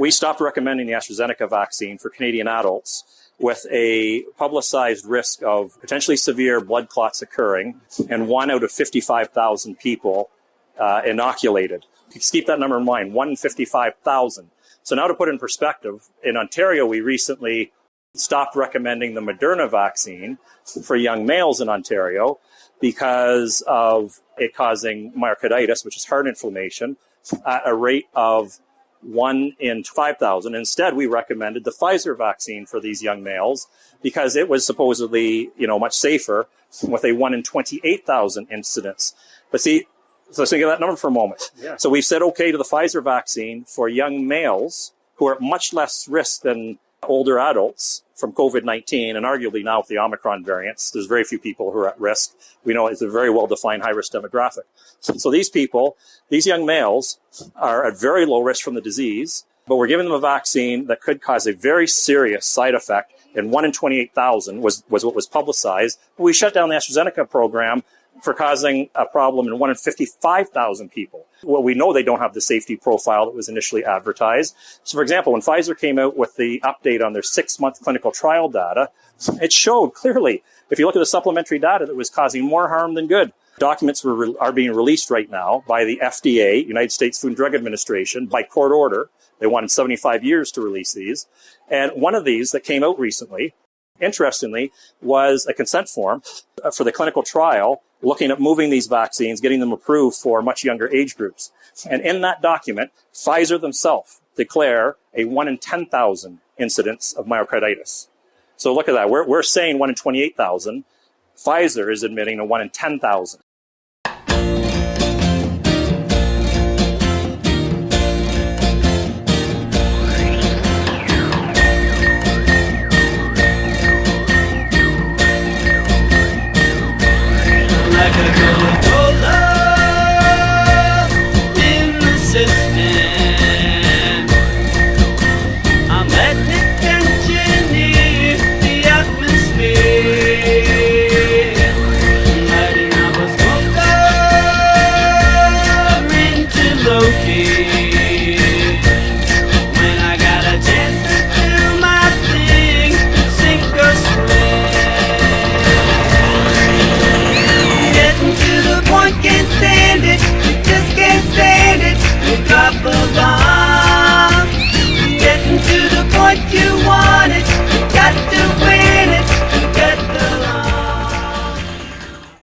we stopped recommending the AstraZeneca vaccine for Canadian adults with a publicized risk of potentially severe blood clots occurring and 1 out of 55,000 people inoculated. Just keep that number in mind, 1 in 55,000. So now to put it in perspective, in Ontario, we recently stopped recommending the Moderna vaccine for young males in Ontario because of it causing myocarditis, which is heart inflammation, at a rate of 1 in 5,000. Instead, we recommended the Pfizer vaccine for these young males because it was supposedly, much safer with a 1 in 28,000 incidence. But see, so think of that number for a moment. Yeah. So we've said okay to the Pfizer vaccine for young males who are at much less risk than older adults from COVID-19, and arguably now with the Omicron variants, there's very few people who are at risk. We know it's a very well-defined high-risk demographic. So these people, these young males, are at very low risk from the disease, but we're giving them a vaccine that could cause a very serious side effect, and 1 in 28,000 was what was publicized. We shut down the AstraZeneca program for causing a problem in 1 in 55,000 people. Well, we know they don't have the safety profile that was initially advertised. So, for example, when Pfizer came out with the update on their 6-month clinical trial data, it showed clearly, if you look at the supplementary data, that it was causing more harm than good. Documents are being released right now by the FDA, United States Food and Drug Administration, by court order. They wanted 75 years to release these. And one of these that came out recently, interestingly, was a consent form for the clinical trial looking at moving these vaccines, getting them approved for much younger age groups. And in that document, Pfizer themselves declare a 1 in 10,000 incidence of myocarditis. So look at that. We're saying 1 in 28,000. Pfizer is admitting a 1 in 10,000.